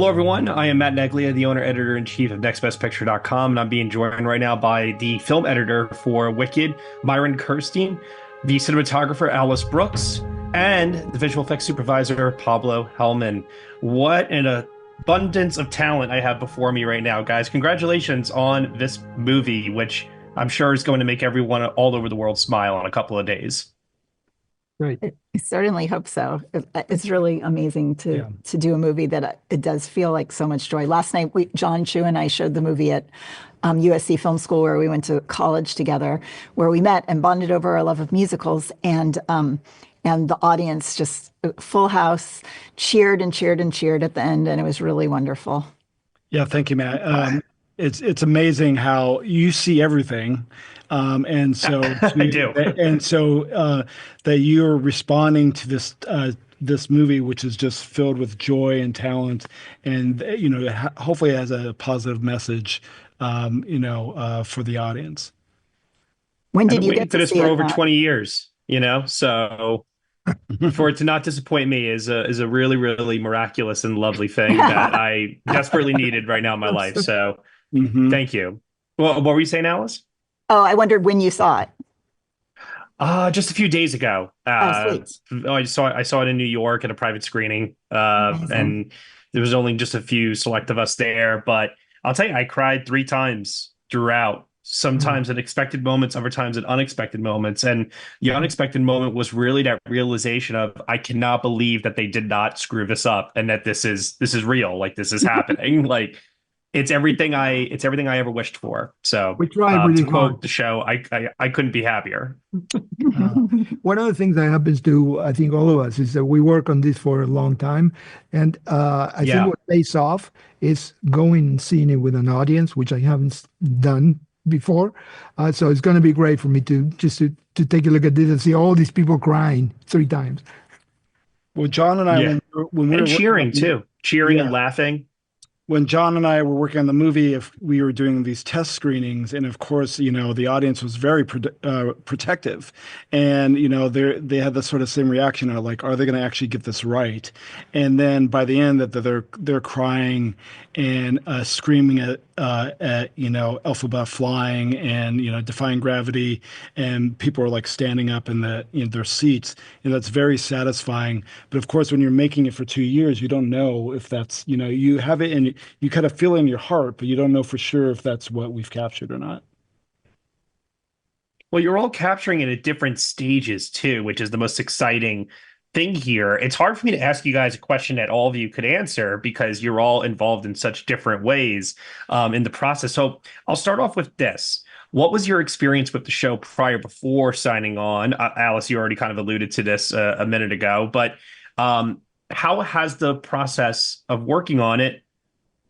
Hello, everyone. I am Matt Neglia, the owner, editor in chief of NextBestPicture.com, and I'm being joined right now by the film editor for Wicked, Myron Kerstein, the cinematographer, Alice Brooks, and the visual effects supervisor, Pablo Helman. What an abundance of talent I have before me right now, guys. Congratulations on this movie, which I'm sure is going to make everyone all over the world smile in a couple of days. Right. I certainly hope so. It's really amazing to Yeah. to do a movie that it does feel like so much joy. Last night, John Chu and I showed the movie at USC Film School, where we went to college together, where we met and bonded over our love of musicals, and the audience just full house cheered and cheered and cheered at the end, and it was really wonderful. Yeah, thank you, Matt. It's amazing how you see everything, and so I do. that you're responding to this movie, which is just filled with joy and talent, and hopefully it has a positive message, for the audience. When I've did been you waiting get for to this see for it, over Matt? 20 years, so for it to not disappoint me is a really, really miraculous and lovely thing that I desperately needed right now in my life. So Hmm. thank you. Well, what were you saying, Alice? Oh, I wondered when you saw it. Just a few days ago. Oh, sweet. I saw it in New York at a private screening, Amazing. and there was only just a few select of us there. But I'll tell you, I cried three times throughout. Sometimes at expected moments, other times at unexpected moments. And the unexpected moment was really that realization of I cannot believe that they did not screw this up and that this is real. Like this is happening. Like it's everything I ever wished for. So We try really to hard. quote the show, I couldn't be happier. Uh, One of the things that happens to, I think, all of us is that we work on this for a long time. And I think Yeah. what pays off is going and seeing it with an audience, which I haven't done before. So it's going to be great for me to take a look at this and see all these people crying three times. Well, John and I, Yeah. when we And were working cheering on, too. Cheering and yeah, laughing. when John and I were working on the movie, if we were doing these test screenings, and of course, the audience was very protective, and they had the sort of same reaction of like, are they going to actually get this right? And then by the end, that they're crying and screaming at Elphaba flying and defying gravity, and people are like standing up in their seats. That's very satisfying. But of course, when you're making it for 2 years, you don't know if that's you have it in you kind of feel it in your heart, but you don't know for sure if that's what we've captured or not. Well, you're all capturing it at different stages too, which is the most exciting thing here. It's hard for me to ask you guys a question that all of you could answer because you're all involved in such different ways in the process. So I'll start off with this. What was your experience with the show before signing on? Alice, you already kind of alluded to this a minute ago, but how has the process of working on it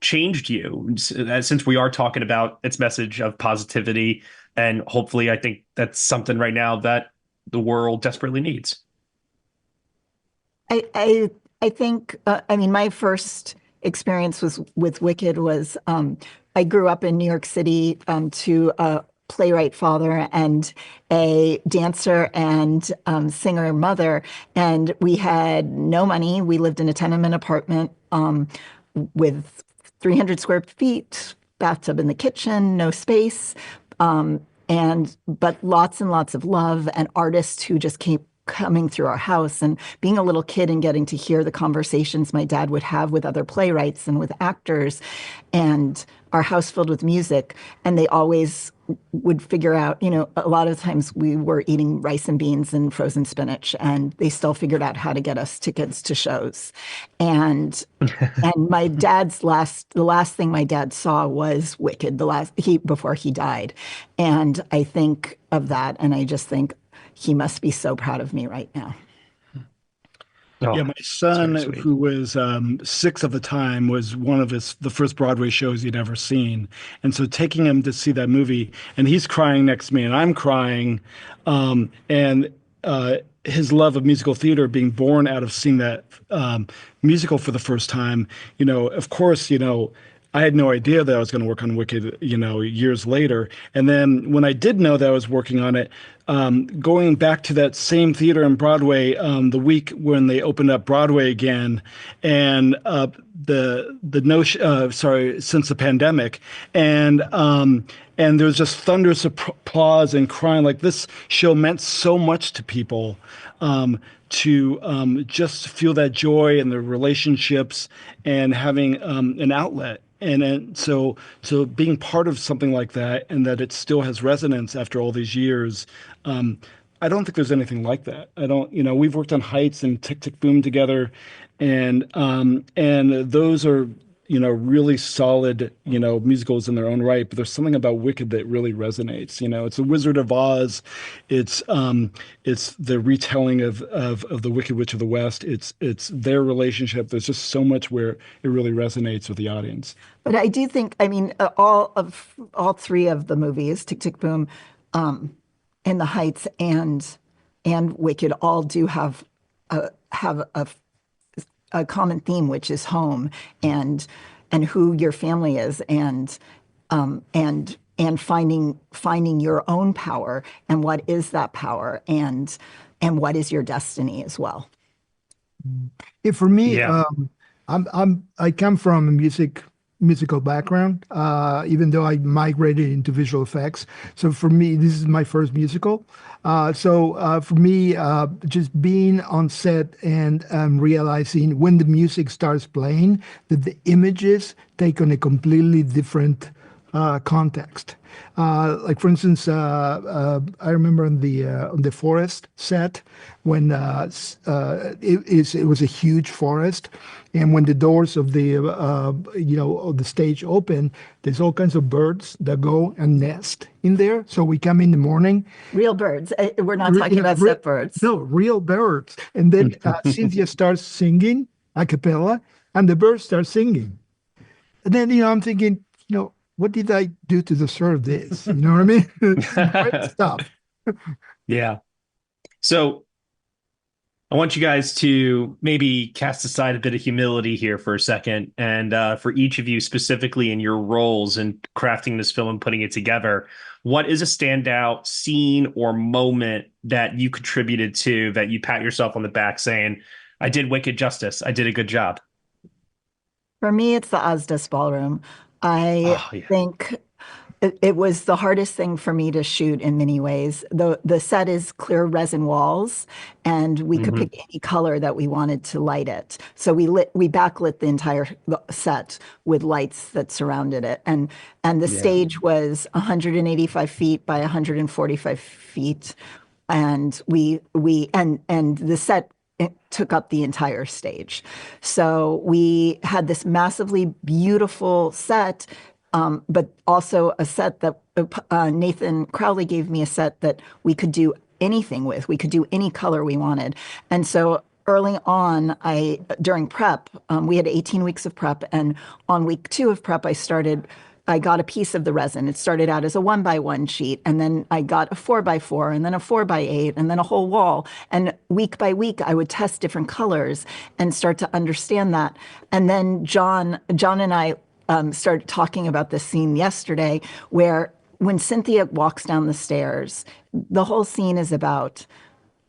changed you since we are talking about its message of positivity, and hopefully I think that's something right now that the world desperately needs. I think I mean my first experience was with Wicked was I grew up in New York City to a playwright father and a dancer and singer mother, and we had no money. We lived in a tenement apartment with 300 square feet, bathtub in the kitchen, no space, and but lots and lots of love and artists who just keep coming through our house, and being a little kid and getting to hear the conversations my dad would have with other playwrights and with actors, and our house filled with music. And they always would figure out, a lot of times we were eating rice and beans and frozen spinach, and they still figured out how to get us tickets to shows. And my dad's the last thing my dad saw was Wicked, the last he before he died. And I think of that and I just think he must be so proud of me right now. Yeah, Oh, my it's son, very sweet. who was 6 at the time, was one of the first Broadway shows he'd ever seen, and so taking him to see that movie, and he's crying next to me, and I'm crying, and his love of musical theater being born out of seeing that musical for the first time. Of course, I had no idea that I was going to work on Wicked, years later. And then when I did know that I was working on it, going back to that same theater in Broadway, the week when they opened up Broadway again, and the notion, sorry, since the pandemic, and there's just thunderous applause and crying. Like, this show meant so much to people. To just feel that joy and the relationships and having an outlet. And so being part of something like that, and that it still has resonance after all these years, I don't think there's anything like that. I don't, we've worked on Heights and Tick Tick Boom together, and those are, really solid, musicals in their own right. But there's something about Wicked that really resonates. It's a Wizard of Oz. It's the retelling of the Wicked Witch of the West. It's their relationship. There's just so much where it really resonates with the audience. But I do think, I mean, all three of the movies, Tick Tick Boom, In the Heights, and Wicked, all do have a common theme, which is home and who your family is, and finding your own power, and what is that power, and what is your destiny as well. For me, Yeah. I come from a musical background, even though I migrated into visual effects. So for me, this is my first musical. For me, just being on set and realizing when the music starts playing, that the images take on a completely different context. Like, for instance, I remember on the forest set when it was a huge forest, and when the doors of the of the stage open, there's all kinds of birds that go and nest in there. So we come in the morning. Real birds. We're not talking about set birds. No, real birds. And then Cynthia starts singing a cappella, and the birds start singing. And then I'm thinking, what did I do to deserve this? You know what I mean? It's great stuff. Yeah. So I want you guys to maybe cast aside a bit of humility here for a second. And for each of you, specifically in your roles in crafting this film and putting it together, what is a standout scene or moment that you contributed to, that you pat yourself on the back saying, I did Wicked justice. I did a good job? For me, it's the Ozis Ballroom. I think it was the hardest thing for me to shoot in many ways. The set is clear resin walls, and we could pick any color that we wanted to light it. So we backlit the entire set with lights that surrounded it, and the stage was 185 feet by 145 feet, and the set, it took up the entire stage. So we had this massively beautiful set, but also a set that Nathan Crowley gave me, a set that we could do anything with. We could do any color we wanted. And so early on, during prep, we had 18 weeks of prep. And on week 2 of prep, I got a piece of the resin. It started out as a 1x1 sheet, and then I got a 4x4, and then a 4x8, and then a whole wall. And week by week, I would test different colors and start to understand that. And then John and I started talking about this scene yesterday, where when Cynthia walks down the stairs, the whole scene is about,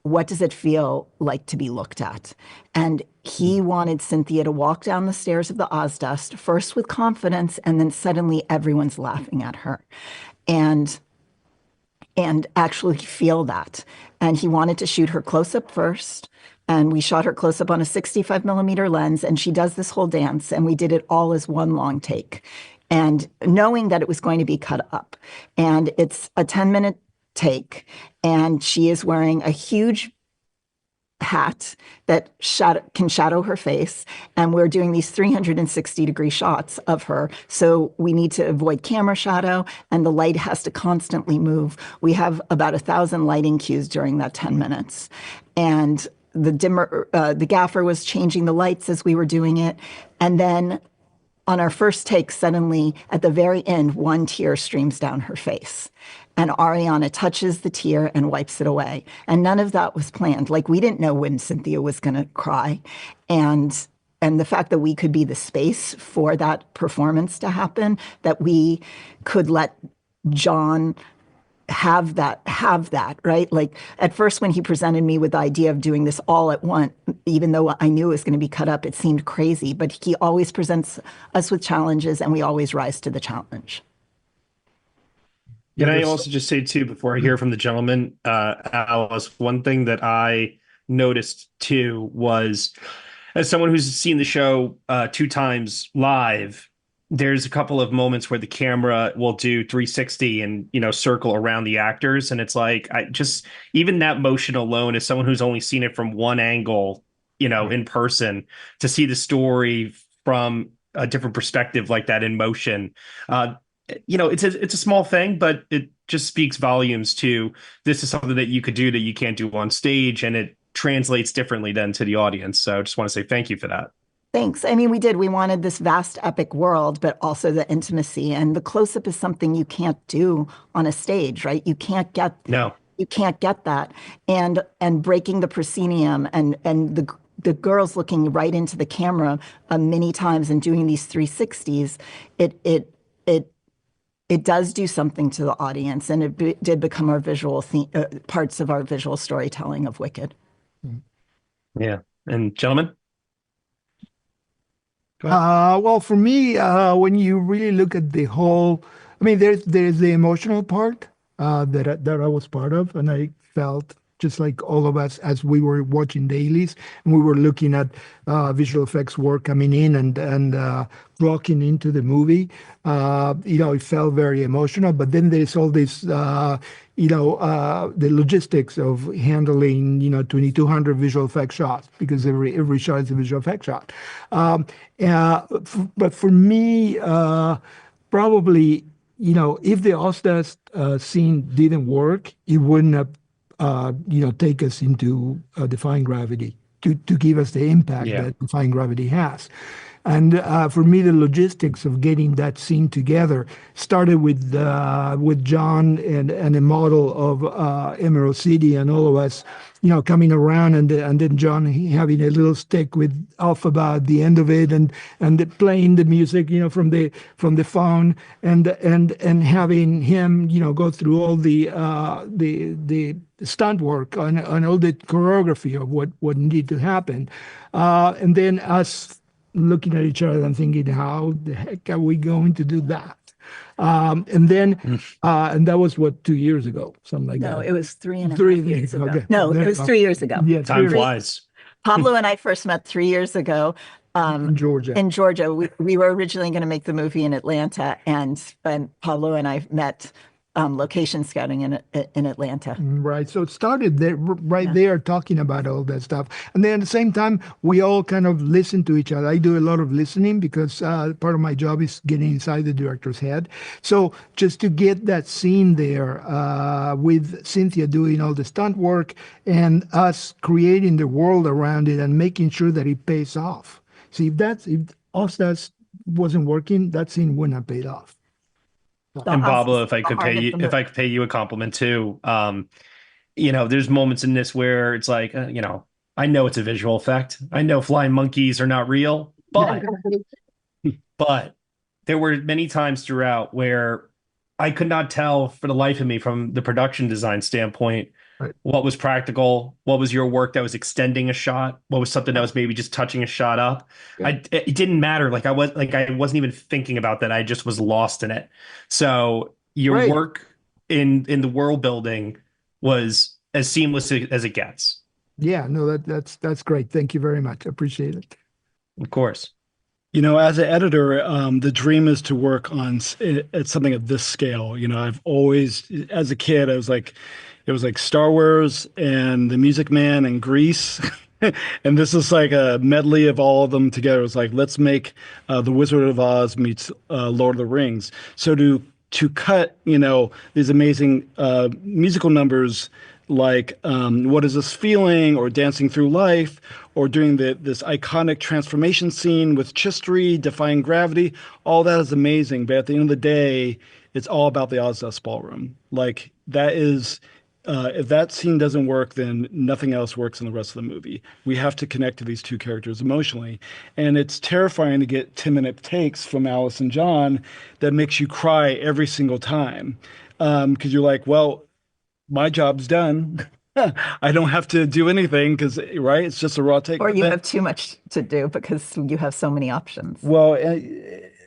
what does it feel like to be looked at? And he wanted Cynthia to walk down the stairs of the Ozdust, first with confidence, and then suddenly everyone's laughing at her. And actually feel that. And he wanted to shoot her close up first. And we shot her close up on a 65 millimeter lens, and she does this whole dance, and we did it all as one long take. And knowing that it was going to be cut up. And it's a 10-minute take, and she is wearing a huge hat that can shadow her face, and we're doing these 360-degree shots of her, so we need to avoid camera shadow, and the light has to constantly move. We have about 1,000 lighting cues during that 10 minutes, and the gaffer was changing the lights as we were doing it, and then on our first take, suddenly at the very end, one tear streams down her face. And Ariana touches the tear and wipes it away. And none of that was planned. Like, we didn't know when Cynthia was going to cry. And the fact that we could be the space for that performance to happen, that we could let John have that, right? Like at first when he presented me with the idea of doing this all at once, even though I knew it was going to be cut up, it seemed crazy, but he always presents us with challenges and we always rise to the challenge. Can Yeah, I there's also just say too, before I hear from the gentleman, Alice, one thing that I noticed too was, as someone who's seen the show 2 times live, there's a couple of moments where the camera will do 360 and circle around the actors, and it's like I just even that motion alone, as someone who's only seen it from one angle, in person, to see the story from a different perspective like that in motion. It's a small thing, but it just speaks volumes to this is something that you could do that you can't do on stage, and it translates differently then to the audience. So I just want to say thank you for that. Thanks. I mean, we did. We wanted this vast, epic world, but also the intimacy. And the close-up is something you can't do on a stage, right? No. You can't get that. And breaking the proscenium and the girls looking right into the camera many times and doing these 360s, it does do something to the audience, and did become our parts of our visual storytelling of Wicked. Yeah. And gentlemen? Well, for me, when you really look at the whole, I mean, there's the emotional part that I was part of, and I felt just like all of us as we were watching dailies and we were looking at visual effects work coming in and walking into the movie. It felt very emotional. But then there's all this, the logistics of handling, 2,200 visual effect shots, because every shot is a visual effect shot. But for me, probably, if the Ozis scene didn't work, it wouldn't have take us into Defying Gravity to give us the impact that Defying Gravity has. And for me, the logistics of getting that scene together started with John and a model of Emerald City and all of us, coming around, and then John having a little stick with Alphaba at the end of it, and playing the music, from the phone, and having him, go through all the stunt work on all the choreography of what needed to happen, and then us looking at each other and thinking, how the heck are we going to do that? And that was 2 years ago, something like that. No, it was 3.5 years ago. Okay. No, it was 3 years ago. Yeah, Time flies. Pablo and I first met 3 years ago in Georgia. In Georgia. We were originally going to make the movie in Atlanta, and Pablo and I met location scouting in Atlanta. Right. So it started there, there, talking about all that stuff. And then at the same time, we all kind of listen to each other. I do a lot of listening because part of my job is getting inside the director's head. So just to get that scene there with Cynthia doing all the stunt work and us creating the world around it and making sure that it pays off. See, if Ozis wasn't working, that scene wouldn't have paid off. And Pablo, if I could pay you a compliment too, there's moments in this where it's like, I know it's a visual effect. I know flying monkeys are not real, but there were many times throughout where I could not tell for the life of me from the production design standpoint, what was practical, what was your work that was extending a shot, what was something that was maybe just touching a shot up. It didn't matter. I wasn't even thinking about that. I just was lost in it. So your work in the world building was as seamless as it gets. Yeah, no, that's great. Thank you very much. I appreciate it. Of course. As an editor, the dream is to work at something at this scale. I've always, as a kid, it was like Star Wars and The Music Man and Grease. And this is like a medley of all of them together. It's like, let's make The Wizard of Oz meets Lord of the Rings. So to cut, these amazing musical numbers like What Is This Feeling, or Dancing Through Life, or doing this iconic transformation scene with Chistry, Defying Gravity, all that is amazing. But at the end of the day, it's all about the Ozis Ballroom. Like, that is... if that scene doesn't work, then nothing else works in the rest of the movie. We have to connect to these two characters emotionally. And it's terrifying to get 10-minute takes from Alice and John that makes you cry every single time. because you're like, well, my job's done. I don't have to do anything because, right? It's just a raw take. Or But you then, have too much to do because you have so many options. well,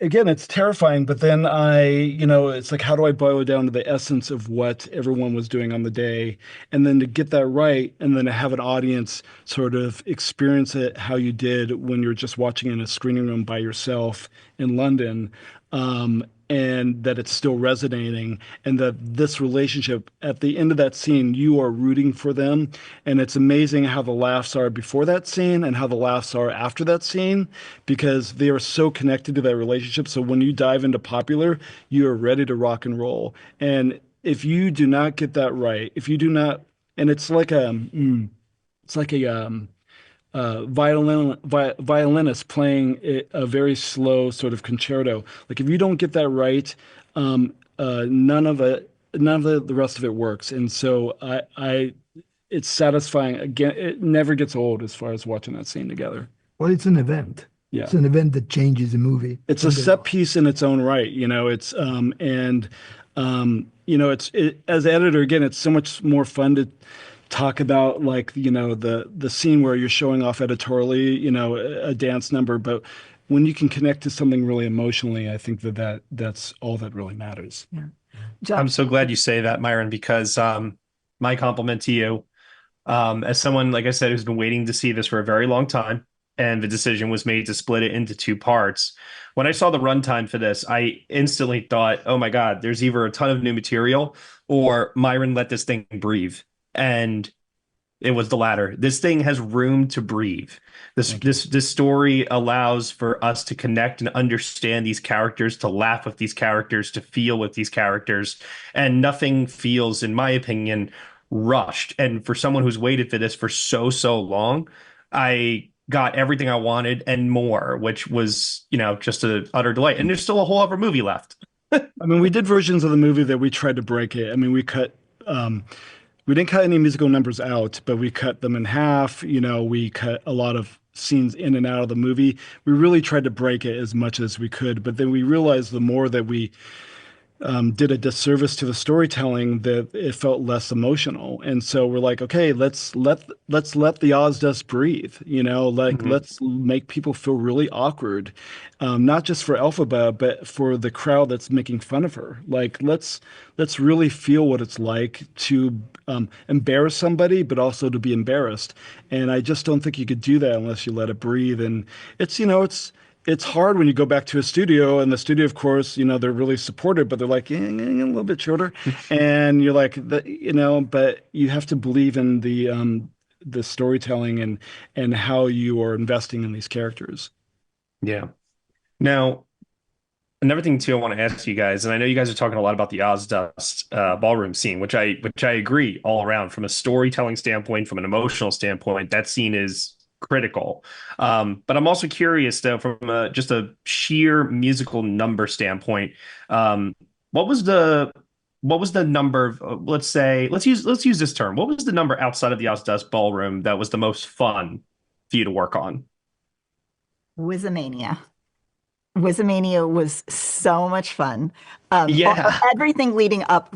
again, it's terrifying. But then it's like, how do I boil it down to the essence of what everyone was doing on the day? And then to get that right, and then to have an audience sort of experience it how you did when you're just watching in a screening room by yourself in London. And that it's still resonating, and that this relationship at the end of that scene, you are rooting for them. And it's amazing how the laughs are before that scene and how the laughs are after that scene, because they are so connected to that relationship. So when you dive into Popular, you are ready to rock and roll. And if you do not get that right, if you do not, and it's like a violinist playing a very slow sort of concerto. Like if you don't get that right, none of the rest of it works. And so it's satisfying. Again, it never gets old as far as watching that scene together. Well, it's an event. Yeah. It's an event that changes the movie. It's a set piece in its own right, it's as editor, again, it's so much more fun to talk about, like, the scene where you're showing off editorially, a dance number. But when you can connect to something really emotionally, I think that's all that really matters. Yeah. I'm so glad you say that, Myron, because my compliment to you, as someone, like I said, who's been waiting to see this for a very long time, and the decision was made to split it into two parts. When I saw the runtime for this, I instantly thought, oh my God, there's either a ton of new material or Myron let this thing breathe. And it was the latter. This thing has room to breathe. This story allows for us to connect and understand these characters, to laugh with these characters, to feel with these characters, and nothing feels, in my opinion, rushed. And for someone who's waited for this for so long, I got everything I wanted and more, which was, just an utter delight. And there's still a whole other movie left. I mean, we did versions of the movie that we tried to break it. I mean, we didn't cut any musical numbers out, but we cut them in half. We cut a lot of scenes in and out of the movie. We really tried to break it as much as we could, but then we realized the more that we did a disservice to the storytelling, that it felt less emotional. And so we're like, okay, let's let the Oz dust breathe, let's make people feel really awkward. Not just for Elphaba, but for the crowd that's making fun of her. Like, let's really feel what it's like to embarrass somebody, but also to be embarrassed. And I just don't think you could do that unless you let it breathe. And it's hard when you go back to a studio, and the studio, of course, they're really supportive, but they're like, a little bit shorter. And you're like, but you have to believe in the storytelling and how you are investing in these characters. Yeah. Now, another thing too, I want to ask you guys, and I know you guys are talking a lot about the Oz Dust ballroom scene, which I agree all around from a storytelling standpoint, from an emotional standpoint. That scene is critical. But I'm also curious, though, from just a sheer musical number standpoint, what was the number of, let's use this term. What was the number outside of the Oz Dust ballroom that was the most fun for you to work on? Wizamania. Wizamania was so much fun. Everything leading up,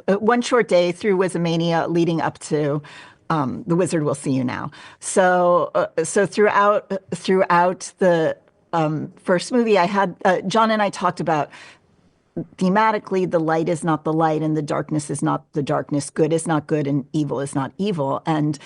one short day through Wizamania, leading up to The Wizard Will See You Now. So throughout the first movie, I had John and I talked about thematically, the light is not the light, and the darkness is not the darkness. Good is not good, and evil is not evil. And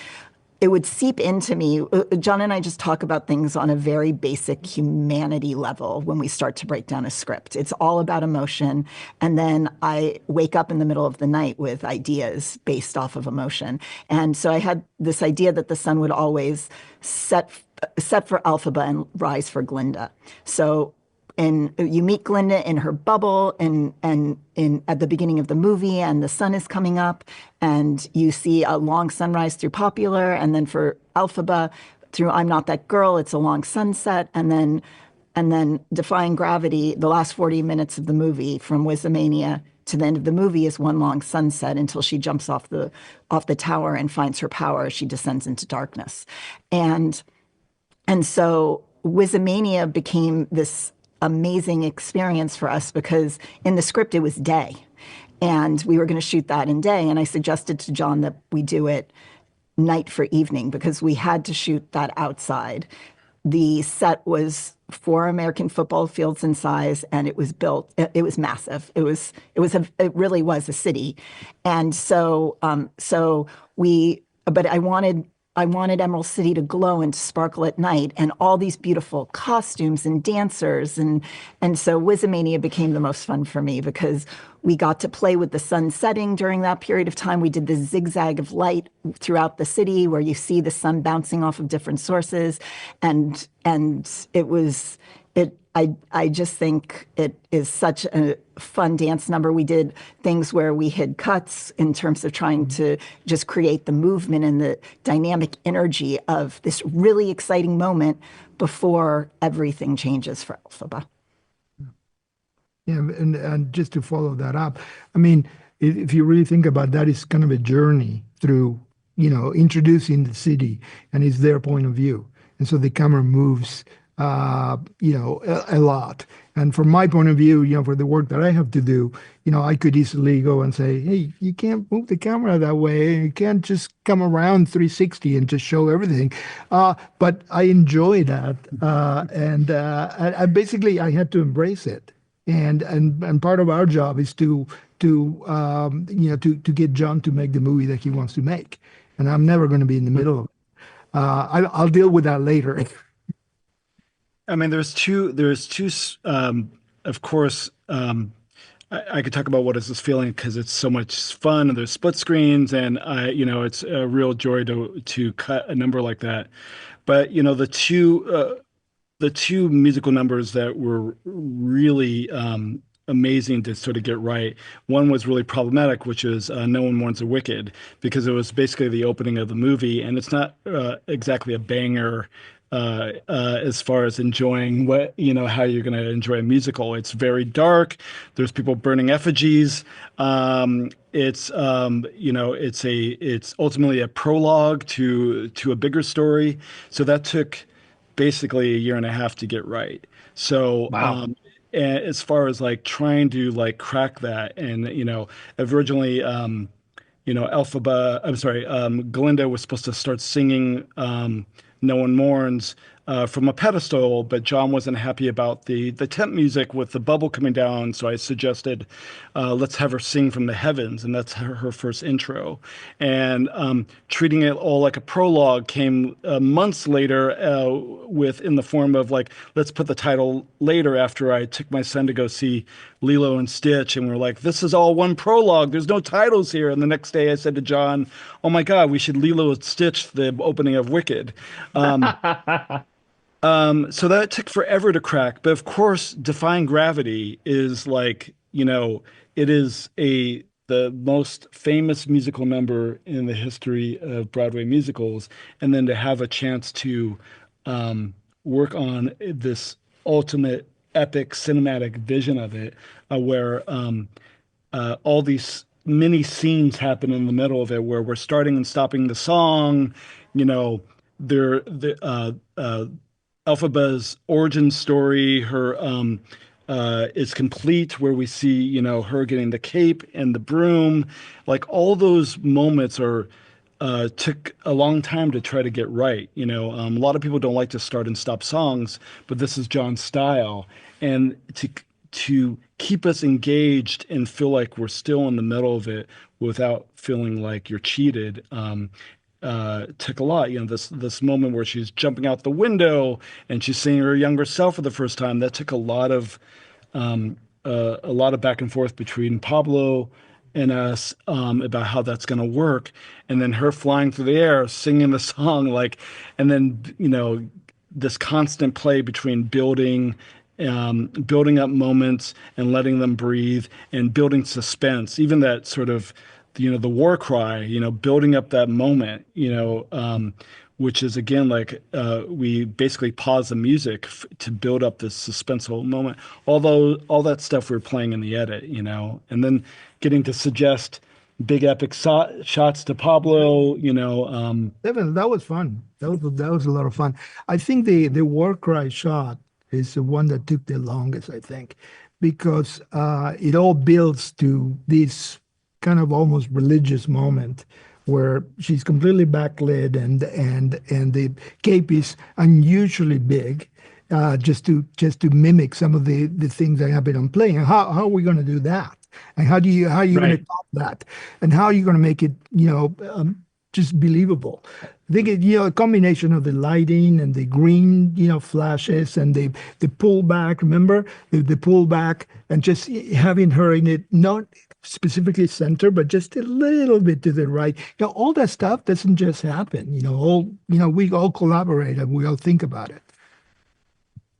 it would seep into me. John and I just talk about things on a very basic humanity level when we start to break down a script. It's all about emotion. And then I wake up in the middle of the night with ideas based off of emotion. And so I had this idea that the sun would always set for Elphaba and rise for Glinda. So you meet Glinda in her bubble and at the beginning of the movie, and the sun is coming up, and you see a long sunrise through Popular, and then for Elphaba through I'm Not That Girl, it's a long sunset, and then Defying Gravity, the last 40 minutes of the movie from Wizamania to the end of the movie is one long sunset until she jumps off the tower and finds her power. She descends into darkness. And so Wizamania became this amazing experience for us because in the script it was day. and we were going to shoot that in day. And I suggested to John that we do it night for evening because we had to shoot that outside. The set was 4 American football fields in size, and it was built. It was massive. It really was a city, and so we. But I wanted Emerald City to glow and to sparkle at night, and all these beautiful costumes and dancers, and so Wizamania became the most fun for me because we got to play with the sun setting during that period of time. We did the zigzag of light throughout the city where you see the sun bouncing off of different sources, and it was it. I just think it is such a fun dance number. We did things where we hid cuts in terms of trying to just create the movement and the dynamic energy of this really exciting moment before everything changes for Elphaba. Yeah, and just to follow that up, I mean, if you really think about that, it's kind of a journey through, introducing the city, and it's their point of view. And so the camera moves, a lot. And from my point of view, for the work that I have to do, I could easily go and say, hey, you can't move the camera that way. You can't just come around 360 and just show everything. But I enjoy that. And I basically, I had to embrace it. And part of our job is to get John to make the movie that he wants to make. And I'm never going to be in the middle of it. I'll deal with that later. I mean, of course, I could talk about what is this feeling because it's so much fun and there's split screens and it's a real joy to cut a number like that. But the two musical numbers that were really amazing to sort of get right. One was really problematic, which is No One Mourns the Wicked, because it was basically the opening of the movie, and it's not exactly a banger as far as enjoying how you're going to enjoy a musical. It's very dark. There's people burning effigies. It's ultimately a prologue to a bigger story. So that took basically a year and a half to get right. So, Wow. and as far as like trying to like crack that, and originally, Glinda was supposed to start singing No One Mourns from a pedestal, but John wasn't happy about the temp music with the bubble coming down. So I suggested let's have her sing from the heavens, and that's her first intro. And treating it all like a prologue came months later in the form of like, let's put the title later after I took my son to go see Lilo and Stitch, and we're like, this is all one prologue. There's no titles here. And the next day I said to John, oh my God, we should Lilo and Stitch the opening of Wicked. So that took forever to crack. But of course, Defying Gravity is like, it is the most famous musical number in the history of Broadway musicals. And then to have a chance to work on this ultimate epic cinematic vision of it, where all these mini scenes happen in the middle of it, where we're starting and stopping the song, Elphaba's origin story, her is complete, where we see, her getting the cape and the broom. Like all those moments took a long time to try to get right. A lot of people don't like to start and stop songs, but this is John's style. And to keep us engaged and feel like we're still in the middle of it without feeling like you're cheated, took a lot. This moment where she's jumping out the window and she's seeing her younger self for the first time. That took a lot of back and forth between Pablo and us about how that's going to work. And then her flying through the air, singing the song, and then this constant play between building up moments and letting them breathe and building suspense, even that sort of the war cry, building up that moment, which is again like we basically pause the music to build up this suspenseful moment. Although all that stuff we're playing in the edit, and then getting to suggest big epic shots to Pablo, That was fun. That was a lot of fun. I think the war cry shot is the one that took the longest, I think, because it all builds to this kind of almost religious moment where she's completely backlit and the cape is unusually big, just to mimic some of the things that happen on play. And how are we going to do that? And how are you going to Right. top that? And how are you going to make it, just believable? I think a combination of the lighting and the green, flashes and the pullback. Remember the pullback and just having her in it, not specifically center, but just a little bit to the right. All that stuff doesn't just happen. We all collaborate and we all think about it.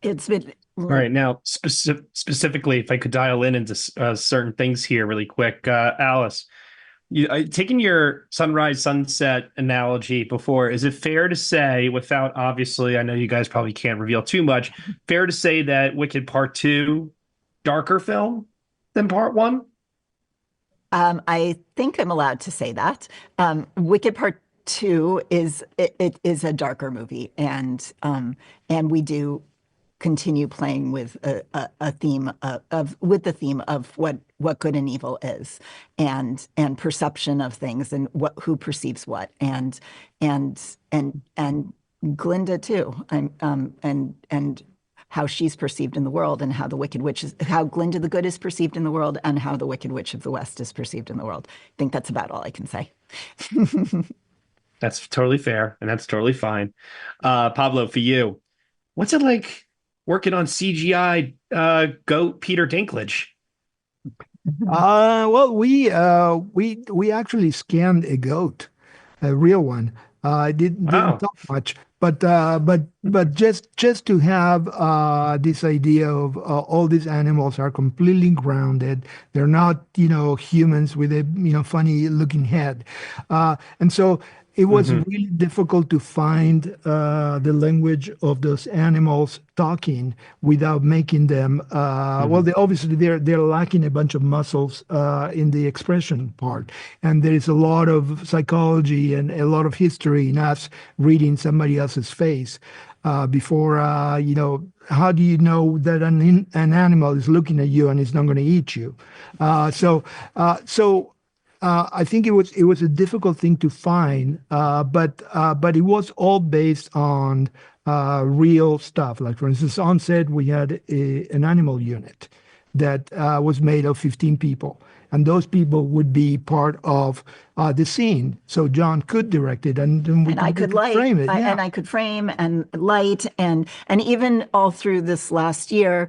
It's been All right. Now, specifically, if I could dial in into certain things here really quick, Alice, taking your sunrise sunset analogy before, is it fair to say, without obviously, I know you guys probably can't reveal too much, fair to say that Wicked Part 2, darker film than Part 1? I think I'm allowed to say that. Wicked Part Two it is a darker movie, and we do continue playing with a theme of with the theme of what good and evil is, and perception of things, and who perceives what, and Glinda too, and how she's perceived in the world, and how the Wicked Witch is, how Glinda the Good is perceived in the world, and how the Wicked Witch of the West is perceived in the world. I think that's about all I can say. That's totally fair, and that's totally fine. Pablo, for you, what's it like working on CGI goat Peter Dinklage? Well, we actually scanned a goat, a real one. Didn't Wow. talk much, but just to have this idea of all these animals are completely grounded. They're not humans with a funny looking head, and so it was Mhm. really difficult to find the language of those animals talking without making them. Well, Mhm. they're lacking a bunch of muscles in the expression part, and there is a lot of psychology and a lot of history in us reading somebody else's face before. How do you know that an animal is looking at you and is not going to eat you? So. I think it was a difficult thing to find, but it was all based on real stuff. Like for instance, on set we had an animal unit that was made of 15 people, and those people would be part of the scene. So John could direct it, and then And I we could could light, frame it. Yeah. and I could frame and light, and even all through this last year,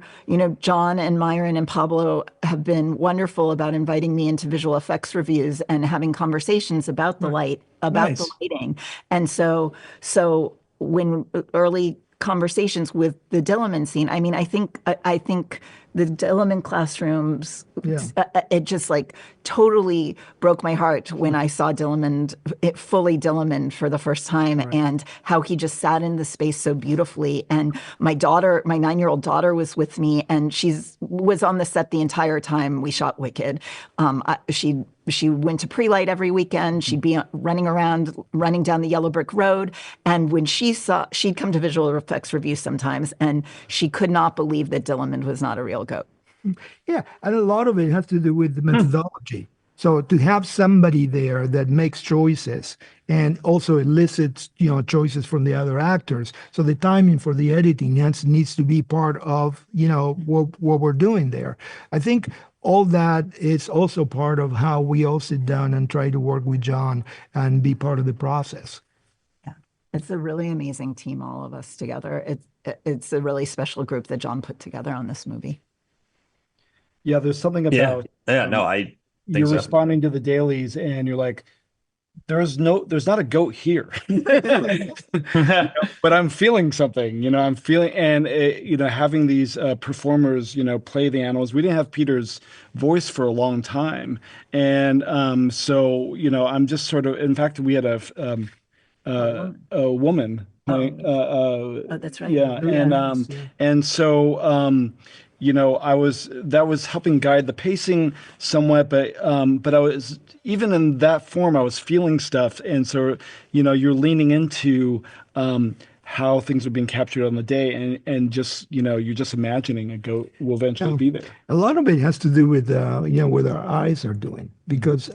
John and Myron and Pablo have been wonderful about inviting me into visual effects reviews and having conversations about the light, about the Nice. lighting, and so when early conversations with the Dillerman scene, I mean, I think the Dillerman classrooms, Yeah. it just like totally broke my heart when I saw Dillerman, it fully Dillerman for the first time, and how he just sat in the space so beautifully. And my daughter, my 9-year-old daughter, was with me, and was on the set the entire time we shot Wicked. She went to pre-light every weekend. She'd be running around, running down the yellow brick road. And when she'd come to visual effects reviews sometimes, and she could not believe that Dillerman was not a real goat. Yeah, and a lot of it has to do with the Hmm. methodology. So to have somebody there that makes choices and also elicits, choices from the other actors. So the timing for the editing needs to be part of, what we're doing there. I think all that is also part of how we all sit down and try to work with John and be part of the process. Yeah. It's a really amazing team, all of us together. It's a really special group that John put together on this movie. Yeah, there's something Yeah. about Yeah. No, I think you're so. responding to the dailies and you're like, there's not a goat here. But I'm feeling something, I'm feeling, and having these performers, play the animals. We didn't have Peter's voice for a long time, and so I'm just sort of. In fact, we had a woman playing. Oh, that's right. Yeah, Oh, and yeah, yes, yeah. and so that was helping guide the pacing somewhat, but I was even in that form I was feeling stuff, and so you're leaning into how things are being captured on the day, and just you're just imagining a goat will eventually be there. A lot of it has to do with what our eyes are doing, because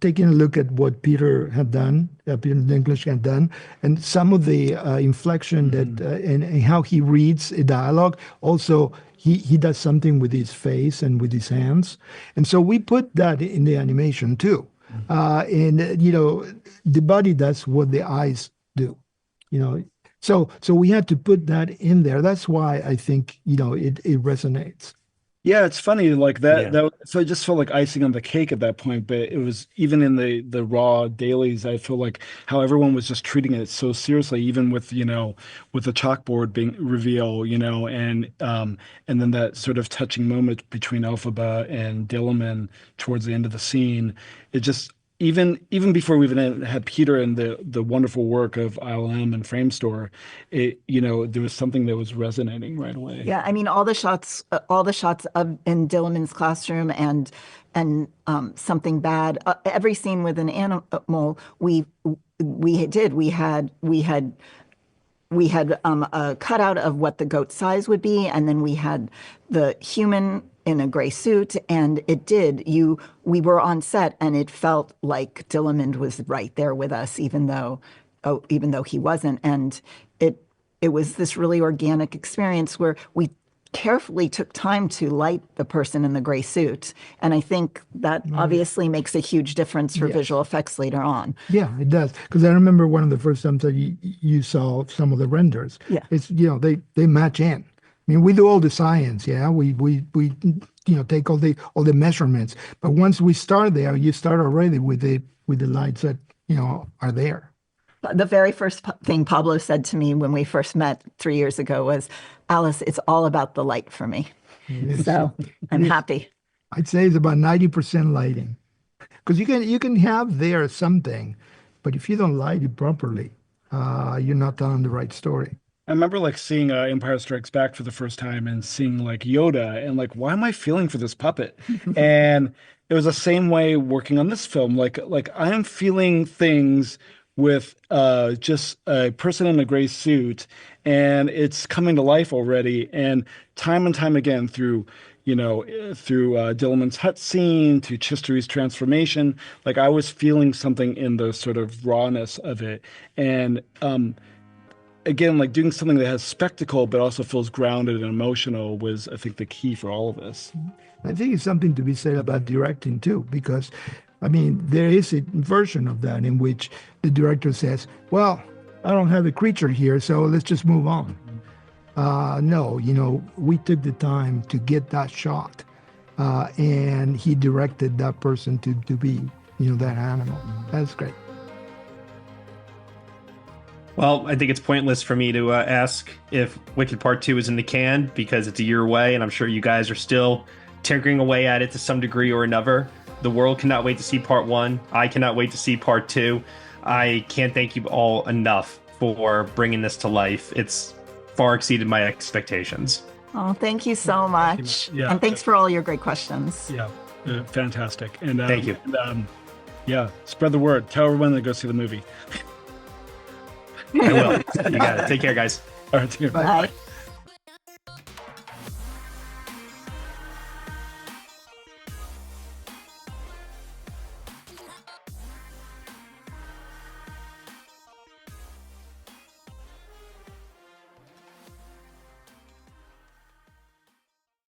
taking a look at what Peter had done, Peter Dinklage had done, and some of the inflection that and how he reads a dialogue. Also, he does something with his face and with his hands, and so we put that in the animation too. And the body does what the eyes do. So we had to put that in there. That's why I think it resonates. Yeah, it's funny like that. Yeah. So it just felt like icing on the cake at that point. But it was even in the raw dailies, I feel like how everyone was just treating it so seriously, even with with the chalkboard being reveal, and then that sort of touching moment between Elphaba and Dilliman towards the end of the scene. It just even before we even had Peter and the wonderful work of ILM and Framestore, there was something that was resonating right away. Yeah, I mean, all the shots of in Dilliman's classroom and something bad. Every scene with an animal, we did. We had a cutout of what the goat size would be, and then we had the human in a gray suit, and we were on set, and it felt like Dilliman was right there with us, even though he wasn't. And it was this really organic experience where we carefully took time to light the person in the gray suit. And I think that obviously makes a huge difference for visual effects later on. Yeah, it does. Because I remember one of the first times that you saw some of the renders. Yeah. It's, they match in. I mean, we do all the science, yeah. We take all the measurements. But once we start there, you start already with the lights that, are there. The very first thing Pablo said to me when we first met 3 years ago was, Alice, it's all about the light for me. So I'm happy. I'd say it's about 90% lighting. Because you can have there something, but if you don't light it properly, you're not telling the right story. I remember seeing Empire Strikes Back for the first time and seeing Yoda and why am I feeling for this puppet? And it was the same way working on this film. Like I am feeling things with just a person in a gray suit, and it's coming to life already. And time again through Dilliman's hut scene to Chistery's transformation, I was feeling something in the sort of rawness of it. And again, doing something that has spectacle but also feels grounded and emotional was, I think, the key for all of this. I think it's something to be said about directing too, because I mean, there is a version of that in which the director says, well, I don't have a creature here, so let's just move on. No, we took the time to get that shot, and he directed that person to be, that animal. That's great. Well, I think it's pointless for me to ask if Wicked Part 2 is in the can, because it's a year away, and I'm sure you guys are still tinkering away at it to some degree or another. The world cannot wait to see Part 1. I cannot wait to see Part 2. I can't thank you all enough for bringing this to life. It's far exceeded my expectations. Oh, thank you so much. Yeah. And thanks for all your great questions. Yeah, fantastic. And Thank you. Yeah, spread the word. Tell everyone to go see the movie. I will. You got it. Take care, guys. All right, take care. Bye.